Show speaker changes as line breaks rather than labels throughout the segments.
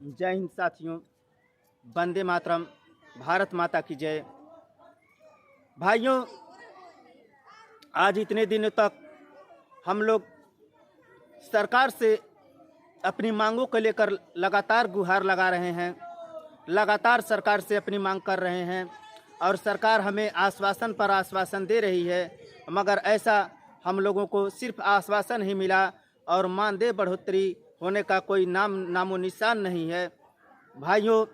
जय हिंद साथियों, वंदे मातरम, भारत माता की जय। भाइयों, आज इतने दिनों तक हम लोग सरकार से अपनी मांगों को लेकर लगातार गुहार लगा रहे हैं, लगातार सरकार से अपनी मांग कर रहे हैं और सरकार हमें आश्वासन पर आश्वासन दे रही है, मगर ऐसा हम लोगों को सिर्फ आश्वासन ही मिला और मानदेय बढ़ोतरी होने का कोई नामो निशान नहीं है। भाइयों,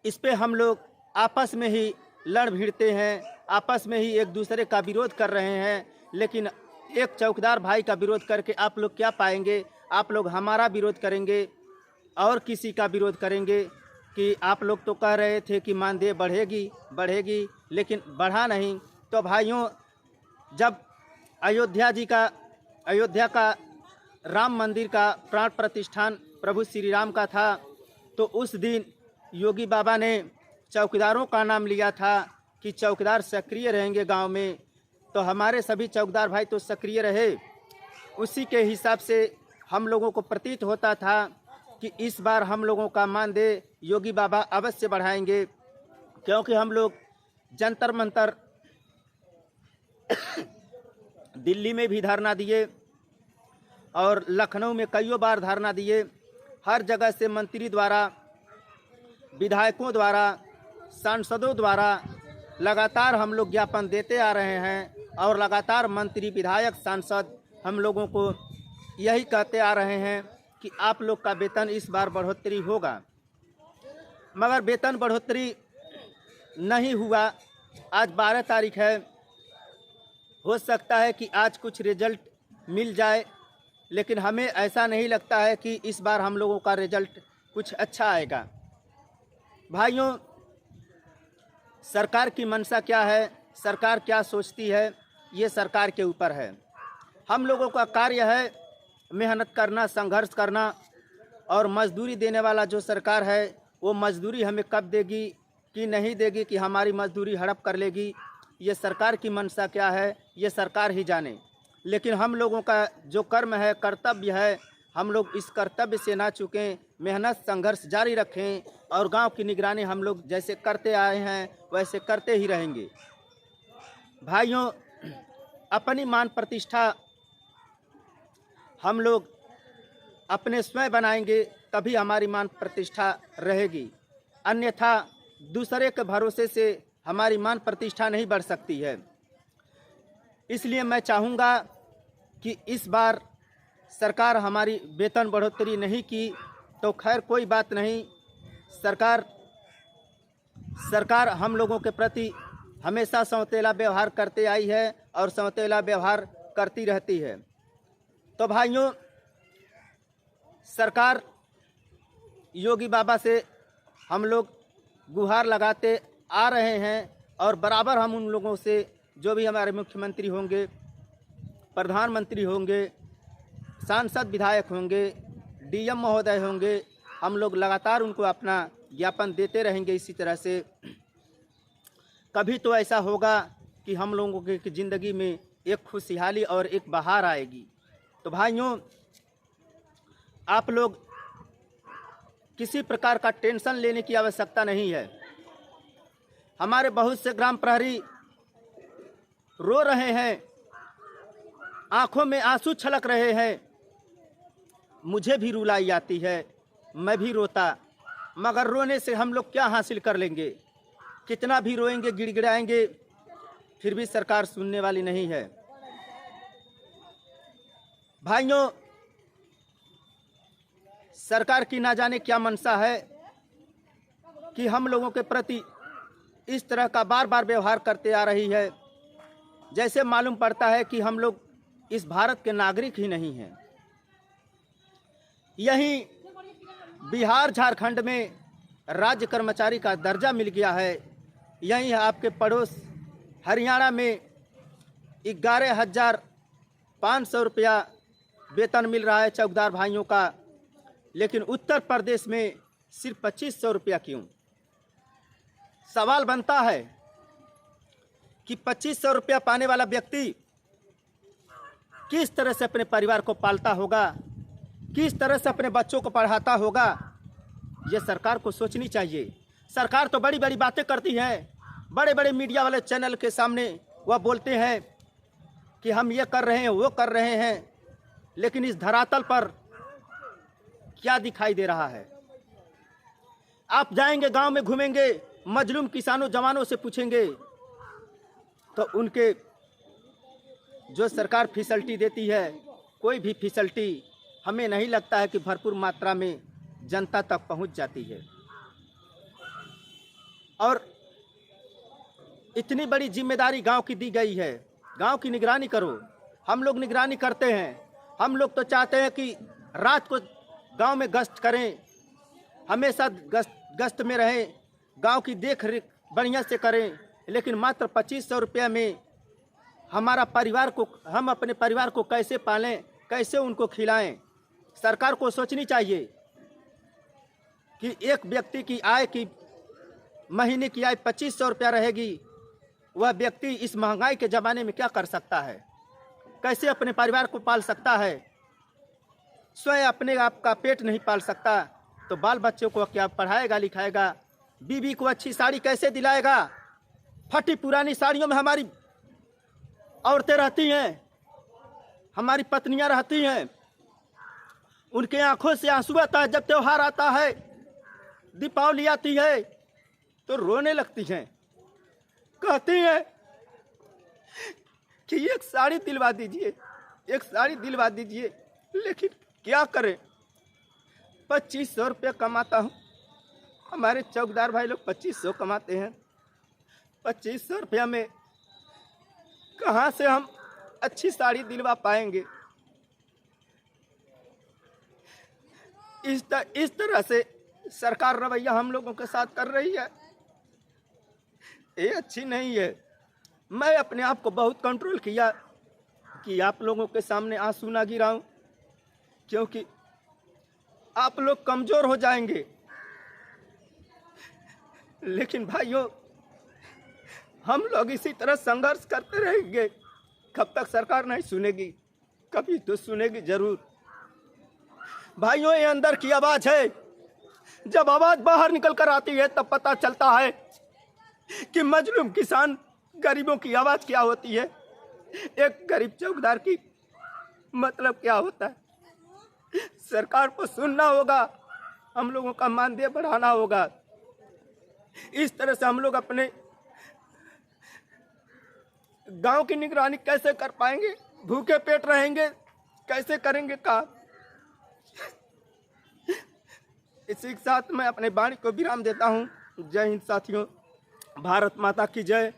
इस पे हम लोग आपस में ही लड़ भिड़ते हैं, आपस में ही एक दूसरे का विरोध कर रहे हैं, लेकिन एक चौकीदार भाई का विरोध करके आप लोग क्या पाएंगे? आप लोग हमारा विरोध करेंगे और किसी का विरोध करेंगे कि आप लोग तो कह रहे थे कि मानदेय बढ़ेगी, लेकिन बढ़ा नहीं। तो भाइयों, जब अयोध्या का राम मंदिर का प्राण प्रतिष्ठान प्रभु श्री राम का था, तो उस दिन योगी बाबा ने चौकीदारों का नाम लिया था कि चौकीदार सक्रिय रहेंगे गांव में। तो हमारे सभी चौकीदार भाई तो सक्रिय रहे। उसी के हिसाब से हम लोगों को प्रतीत होता था कि इस बार हम लोगों का मानदेय योगी बाबा अवश्य बढ़ाएंगे, क्योंकि हम लोग जंतर मंतर दिल्ली में भी धरना दिए और लखनऊ में कईयों बार धरना दिए। हर जगह से मंत्री द्वारा, विधायकों द्वारा, सांसदों द्वारा लगातार हम लोग ज्ञापन देते आ रहे हैं और लगातार मंत्री, विधायक, सांसद हम लोगों को यही कहते आ रहे हैं कि आप लोग का वेतन इस बार बढ़ोतरी होगा, मगर वेतन बढ़ोतरी नहीं हुआ। आज 12 तारीख है, हो सकता है कि आज कुछ रिजल्ट मिल जाए, लेकिन हमें ऐसा नहीं लगता है कि इस बार हम लोगों का रिजल्ट कुछ अच्छा आएगा। भाइयों, सरकार की मंशा क्या है, सरकार क्या सोचती है, ये सरकार के ऊपर है। हम लोगों का कार्य है मेहनत करना, संघर्ष करना, और मजदूरी देने वाला जो सरकार है वो मजदूरी हमें कब देगी कि नहीं देगी, कि हमारी मजदूरी हड़प कर लेगी, ये सरकार की मंशा क्या है ये सरकार ही जाने। लेकिन हम लोगों का जो कर्म है, कर्तव्य है, हम लोग इस कर्तव्य से ना चूकें, मेहनत संघर्ष जारी रखें और गांव की निगरानी हम लोग जैसे करते आए हैं वैसे करते ही रहेंगे। भाइयों, अपनी मान प्रतिष्ठा हम लोग अपने स्वयं बनाएंगे, तभी हमारी मान प्रतिष्ठा रहेगी, अन्यथा दूसरे के भरोसे से हमारी मान प्रतिष्ठा नहीं बढ़ सकती है। इसलिए मैं चाहूँगा कि इस बार सरकार हमारी वेतन बढ़ोतरी नहीं की तो खैर कोई बात नहीं। सरकार हम लोगों के प्रति हमेशा सौतेला व्यवहार करते आई है और सौतेला व्यवहार करती रहती है। तो भाइयों, सरकार योगी बाबा से हम लोग गुहार लगाते आ रहे हैं और बराबर हम उन लोगों से, जो भी हमारे मुख्यमंत्री होंगे, प्रधानमंत्री होंगे, सांसद, विधायक होंगे, डीएम महोदय होंगे, हम लोग लगातार उनको अपना ज्ञापन देते रहेंगे। इसी तरह से कभी तो ऐसा होगा कि हम लोगों की ज़िंदगी में एक खुशहाली और एक बहार आएगी। तो भाइयों, आप लोग किसी प्रकार का टेंशन लेने की आवश्यकता नहीं है। हमारे बहुत से ग्राम प्रहरी रो रहे हैं, आंखों में आंसू छलक रहे हैं। मुझे भी रुलाई आती है, मैं भी रोता, मगर रोने से हम लोग क्या हासिल कर लेंगे? कितना भी रोएंगे, गिड़गिड़ाएंगे, फिर भी सरकार सुनने वाली नहीं है। भाइयों, सरकार की ना जाने क्या मंशा है कि हम लोगों के प्रति इस तरह का बार बार व्यवहार करते आ रही है, जैसे मालूम पड़ता है कि हम लोग इस भारत के नागरिक ही नहीं हैं। यहीं बिहार, झारखंड में राज्य कर्मचारी का दर्जा मिल गया है। यहीं आपके पड़ोस हरियाणा में 11,500 रुपया वेतन मिल रहा है चौकीदार भाइयों का, लेकिन उत्तर प्रदेश में सिर्फ 2500 रुपया क्यों? सवाल बनता है कि 2500 रुपया पाने वाला व्यक्ति किस तरह से अपने परिवार को पालता होगा, किस तरह से अपने बच्चों को पढ़ाता होगा, ये सरकार को सोचनी चाहिए। सरकार तो बड़ी बड़ी बातें करती है, बड़े बड़े मीडिया वाले चैनल के सामने वह बोलते हैं कि हम ये कर रहे हैं, वो कर रहे हैं, लेकिन इस धरातल पर क्या दिखाई दे रहा है? आप जाएंगे गांव में, घूमेंगे, मजलूम किसानों जवानों से पूछेंगे तो उनके जो सरकार फैसिलिटी देती है, कोई भी फैसिलिटी हमें नहीं लगता है कि भरपूर मात्रा में जनता तक पहुंच जाती है। और इतनी बड़ी जिम्मेदारी गांव की दी गई है, गांव की निगरानी करो। हम लोग निगरानी करते हैं, हम लोग तो चाहते हैं कि रात को गांव में गश्त करें, हमेशा गश्त में रहें, गांव की देख रेख बढ़िया से करें, लेकिन मात्र 2500 रुपये में हमारा परिवार को, हम अपने परिवार को कैसे पालें, कैसे उनको खिलाएं? सरकार को सोचनी चाहिए कि एक व्यक्ति की आय की महीने की आय 2500 रुपया रहेगी, वह व्यक्ति इस महंगाई के ज़माने में क्या कर सकता है? कैसे अपने परिवार को पाल सकता है? स्वयं अपने आप का पेट नहीं पाल सकता तो बाल बच्चों को क्या पढ़ाएगा लिखाएगा? बीवी को अच्छी साड़ी कैसे दिलाएगा? फटी पुरानी साड़ियों में हमारी औरतें रहती हैं, हमारी पत्नियां रहती हैं, उनके आंखों से आंसू आता है। जब त्योहार आता है, दीपावली आती है तो रोने लगती हैं, कहती हैं कि एक साड़ी दिलवा दीजिए, एक साड़ी दिलवा दीजिए। लेकिन क्या करें, 2500 रुपये कमाता हूँ, हमारे चौकीदार भाई लोग 2500 कमाते हैं। 2500 रुपया में कहाँ से हम अच्छी साड़ी दिलवा पाएंगे? इस तरह से सरकार रवैया हम लोगों के साथ कर रही है, ये अच्छी नहीं है। मैं अपने आप को बहुत कंट्रोल किया कि आप लोगों के सामने आंसू ना गिराऊं, क्योंकि आप लोग कमज़ोर हो जाएंगे। लेकिन भाइयों, हम लोग इसी तरह संघर्ष करते रहेंगे, कब तक सरकार नहीं सुनेगी, कभी तो सुनेगी जरूर। भाइयों, ये अंदर की आवाज़ है, जब आवाज़ बाहर निकल कर आती है तब पता चलता है कि मजलूम किसान गरीबों की आवाज़ क्या होती है, एक गरीब चौकीदार की मतलब क्या होता है। सरकार को सुनना होगा, हम लोगों का मानदेय बढ़ाना होगा। इस तरह से हम लोग अपने गांव की निगरानी कैसे कर पाएंगे? भूखे पेट रहेंगे, कैसे करेंगे काम? इसी के साथ मैं अपने वाणी को विराम देता हूँ। जय हिंद साथियों, भारत माता की जय,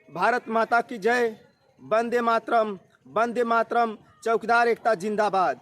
भारत माता की जय, वंदे मातरम, वंदे मातरम, चौकीदार एकता जिंदाबाद।